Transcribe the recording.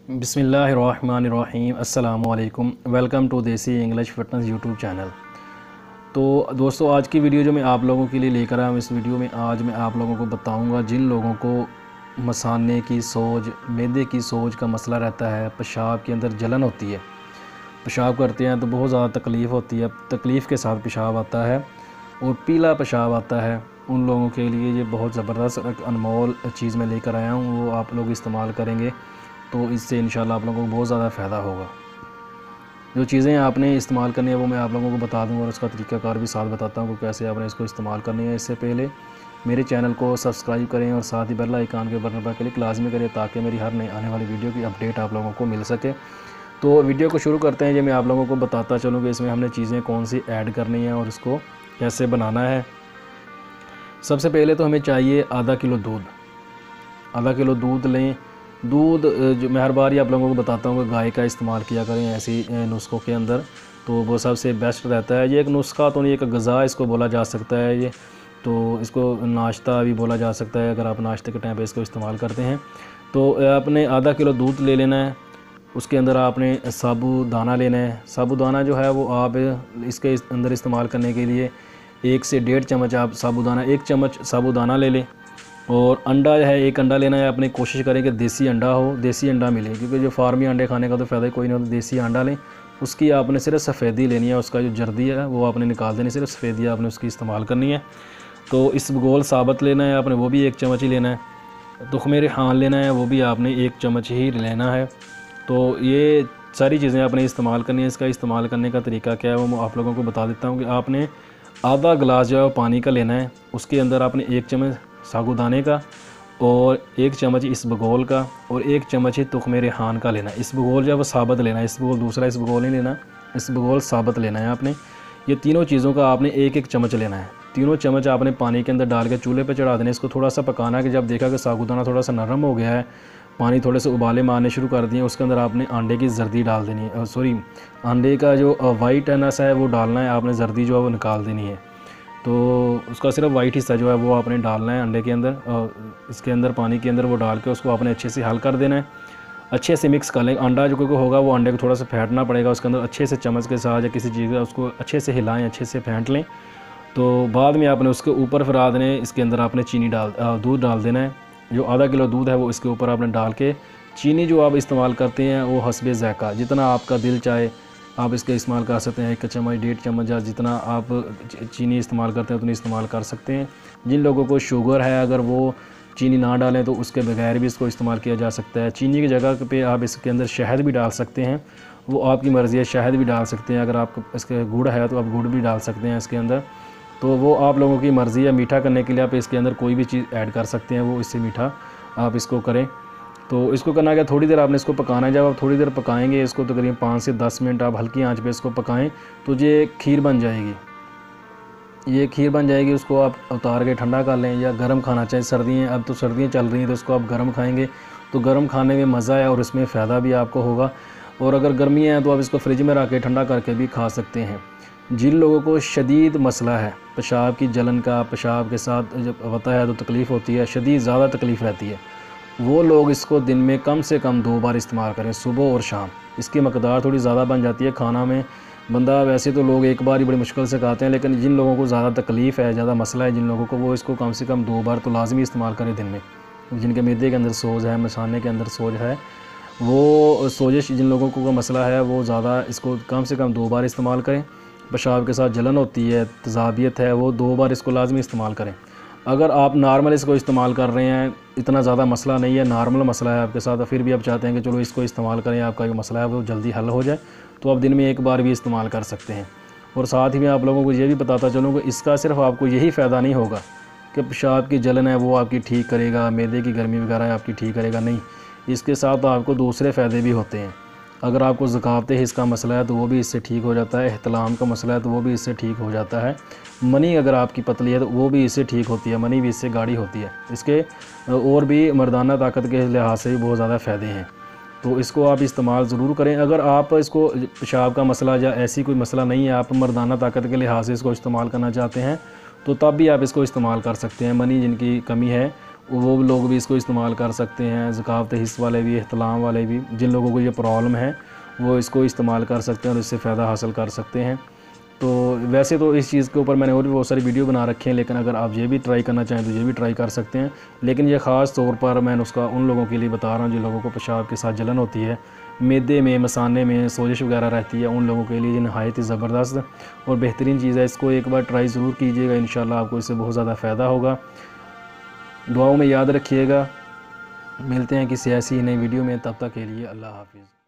बिस्मिल्लाहिर्रहमानिर्रहीम अस्सलाम वालेकुम। वेलकम टू देसी इंग्लिश फिटनेस यूट्यूब चैनल। तो दोस्तों, आज की वीडियो जो मैं आप लोगों के लिए लेकर आया हूँ, इस वीडियो में आज मैं आप लोगों को बताऊँगा जिन लोगों को मसाने की सोज, मैदे की सोज का मसला रहता है, पेशाब के अंदर जलन होती है, पेशाब करते हैं तो बहुत ज़्यादा तकलीफ़ होती है, तकलीफ़ के साथ पेशाब आता है और पीला पेशाब आता है, उन लोगों के लिए ये बहुत ज़बरदस्त एक अनमोल चीज़ मैं लेकर आया हूँ। वो आप लोग इस्तेमाल करेंगे तो इससे इंशाल्लाह आप लोगों को बहुत ज़्यादा फ़ायदा होगा। जो चीज़ें आपने इस्तेमाल करनी है वो मैं आप लोगों को बता दूंगा और उसका तरीक़ाकार भी साथ बताता हूँ कि कैसे आपने इसको इस्तेमाल करनी है। इससे पहले मेरे चैनल को सब्सक्राइब करें और साथ ही बेल आइकन के बटन पर क्लिक लाजमी करें ताकि मेरी हर नई आने वाली वीडियो की अपडेट आप लोगों को मिल सके। तो वीडियो को शुरू करते हैं। ये मैं आप लोगों को बताता चलूँ कि इसमें हमने चीज़ें कौन सी ऐड करनी है और इसको कैसे बनाना है। सबसे पहले तो हमें चाहिए आधा किलो दूध लें। दूध जो मैं हर बार ही आप लोगों को बताता हूँ कि गाय का इस्तेमाल किया करें ऐसी नुस्खों के अंदर, तो वो सबसे बेस्ट रहता है। ये एक नुस्खा तो नहीं, एक गज़ा इसको बोला जा सकता है। ये तो इसको नाश्ता भी बोला जा सकता है अगर आप नाश्ते के टाइम पे इसको इस्तेमाल करते हैं। तो आपने आधा किलो दूध ले लेना है। उसके अंदर आपने साबूदाना लेना है। साबूदाना जो है वो आप इसके अंदर इस्तेमाल करने के लिए 1 से 1.5 चम्मच आप साबूदाना, 1 चम्मच साबूदाना ले लें। और अंडा है, 1 अंडा लेना है। अपनी कोशिश करें कि देसी अंडा हो, देसी अंडा मिले, क्योंकि जो फार्मी अंडे खाने का तो फ़ायदा ही कोई नहीं होता। देसी अंडा लें, उसकी आपने सिर्फ सफ़ेदी लेनी है, उसका जो जर्दी है वो आपने निकाल देनी, सिर्फ सफ़ेदी आपने उसकी इस्तेमाल करनी है। तो इसबगोल साबत लेना है आपने, वो भी 1 चम्मच ही लेना है। तुखमेर हाँ लेना है, वो भी आपने 1 चम्मच ही लेना है। तो ये सारी चीज़ें आपने इस्तेमाल करनी है। इसका इस्तेमाल करने का तरीका क्या है वो मैं आप लोगों को बता देता हूँ कि आपने आधा गिलास जो है पानी का लेना है। उसके अंदर आपने 1 चम्मच साबूदाने का और 1 चम्मच इसबगोल का और 1 चम्मच ही तुखमेर हान का लेना है। इसबगोल जो है वो साबत लेना है, इसबगोल दूसरा इसबगोल नहीं लेना, इसबगोल साबत लेना है आपने। ये तीनों चीज़ों का आपने 1-1 चम्मच लेना है। तीनों चम्मच आपने पानी के अंदर डाल के चूल्हे पे चढ़ा देना है। इसको थोड़ा सा पकाना है कि जब देखा कि साबूदाना थोड़ा सा नरम हो गया है, पानी थोड़े से उबाले मारने शुरू कर दिए, उसके अंदर आपने अंडे की जर्दी डाल देनी है। अंडे का जो वाइट नस है वो डालना है आपने, जर्दी जो है वो निकाल देनी है। तो उसका सिर्फ वाइट हिस्सा जो है वो आपने डालना है अंडे के अंदर, और इसके अंदर पानी के अंदर वो डाल के उसको आपने अच्छे से हल कर देना है। अच्छे से मिक्स कर लें। अंडा जो कोई होगा वो अंडे को थोड़ा सा फेंटना पड़ेगा, उसके अंदर अच्छे से चम्मच के साथ या किसी चीज़ का उसको अच्छे से हिलाएं, अच्छे से फेंट लें। तो बाद में आपने उसके ऊपर फिर आदने इसके अंदर आपने दूध डाल देना है। जो आधा किलो दूध है वो इसके ऊपर आपने डाल के, चीनी जो आप इस्तेमाल करते हैं वो हस्बे ज़ायक़ा, जितना आपका दिल चाहे आप इसका इस्तेमाल कर सकते हैं। 1 चम्मच, 1.5 चम्मच, या जितना आप चीनी इस्तेमाल करते हैं उतनी इस्तेमाल कर सकते हैं। जिन लोगों को शुगर है अगर वो चीनी ना डालें तो उसके बगैर भी इसको इस्तेमाल किया जा सकता है। चीनी की जगह पे आप इसके अंदर शहद भी डाल सकते हैं, वो आपकी मर्ज़ी है। शहद भी डाल सकते हैं, अगर आपको इसके गुड़ है तो आप गुड़ भी डाल सकते हैं इसके अंदर, तो वो आप लोगों की मर्ज़ी है। मीठा करने के लिए आप इसके अंदर कोई भी चीज़ ऐड कर सकते हैं, वो इससे मीठा आप इसको करें। तो इसको करना क्या, थोड़ी देर आपने इसको पकाना है। जब आप थोड़ी देर पकाएंगे इसको, तकरीबन 5 से 10 मिनट आप हल्की आंच पे इसको पकाएं तो ये खीर बन जाएगी। ये खीर बन जाएगी, उसको आप उतार के ठंडा कर लें या गर्म खाना चाहिए। सर्दियाँ, अब तो सर्दियाँ चल रही हैं तो इसको आप गर्म खाएंगे तो गर्म खाने में मज़ा है और इसमें फ़ायदा भी आपको होगा। और अगर गर्मियाँ हैं तो आप इसको फ्रिज में रख के ठंडा करके भी खा सकते हैं। जिन लोगों को शदीद मसला है पेशाब की जलन का, पेशाब के साथ जब होता है तो तकलीफ़ होती है, शदीद ज़्यादा तकलीफ़ रहती है, वो लोग इसको दिन में कम से कम 2 बार इस्तेमाल करें, सुबह और शाम। इसकी मकदार थोड़ी ज़्यादा बन जाती है खाना में। बंदा वैसे तो लोग एक बार ही बड़ी मुश्किल से खाते हैं, लेकिन जिन लोगों को ज़्यादा तकलीफ़ है, ज़्यादा मसला है जिन लोगों को, वो इसको कम से कम 2 बार तो लाजमी इस्तेमाल करें दिन में। जिनके मैदे के अंदर सोज है, मसाने के अंदर सोज है, वो सोजिश जिन लोगों को का मसला है वो ज़्यादा इसको कम से कम 2 बार इस्तेमाल करें। पेशाब के साथ जलन होती है, तज़ाबियत है, वो 2 बार इसको लाजमी इस्तेमाल करें। अगर आप नॉर्मल इसको इस्तेमाल कर रहे हैं, इतना ज़्यादा मसला नहीं है, नॉर्मल मसला है आपके साथ, फिर भी आप चाहते हैं कि चलो इसको इस्तेमाल करें, आपका जो मसला है वो जल्दी हल हो जाए, तो आप दिन में 1 बार भी इस्तेमाल कर सकते हैं। और साथ ही मैं आप लोगों को ये भी बताता चलूँ कि इसका सिर्फ आपको यही फ़ायदा नहीं होगा कि पेशाब की जलन है वो आपकी ठीक करेगा, मैदे की गर्मी वगैरह आपकी ठीक करेगा, नहीं, इसके साथ आपको दूसरे फ़ायदे भी होते हैं। अगर आपको ज़कावते हिस्स का मसला है तो वो भी इससे ठीक हो जाता है। एहतलाम का मसला है तो वो भी इससे ठीक हो जाता है। मनी अगर आपकी पतली है तो वो भी इससे ठीक होती है, मनी भी इससे गाढ़ी होती है। इसके और भी मर्दाना ताकत के लिहाज से भी बहुत ज़्यादा फ़ायदे हैं, तो इसको आप इस्तेमाल ज़रूर करें। अगर आप इसको पेशाब का मसला या ऐसी कोई मसला नहीं है, आप मर्दाना ताकत के लिहाज से इसको इस्तेमाल करना चाहते हैं, तो तब भी आप इसको इस्तेमाल कर सकते हैं। मनी जिनकी कमी है वो लोग भी इसको इस्तेमाल कर सकते हैं। ज़कावत हिस्स वाले भी, एहतलाम वाले भी, जिन लोगों को ये प्रॉब्लम है वो इसको इस्तेमाल कर सकते हैं और इससे फ़ायदा हासिल कर सकते हैं। तो वैसे तो इस चीज़ के ऊपर मैंने और भी बहुत सारी वीडियो बना रखे हैं, लेकिन अगर आप ये भी ट्राई करना चाहें तो ये भी ट्राई कर सकते हैं। लेकिन ये ख़ास तौर पर मैं नुस्खा उन लोगों के लिए बता रहा हूँ जिन लोगों को पेशाब के साथ जलन होती है, मैदे में, मसाने में सोजिश वगैरह रहती है, उन लोगों के लिए ये नहायत ही ज़बरदस्त और बेहतरीन चीज़ है। इसको एक बार ट्राई ज़रूर कीजिएगा, इंशाल्लाह आपको इससे बहुत ज़्यादा फ़ायदा होगा। दुआओं में याद रखिएगा। मिलते हैं किसी ऐसी नई वीडियो में, तब तक के लिए अल्लाह हाफ़िज़।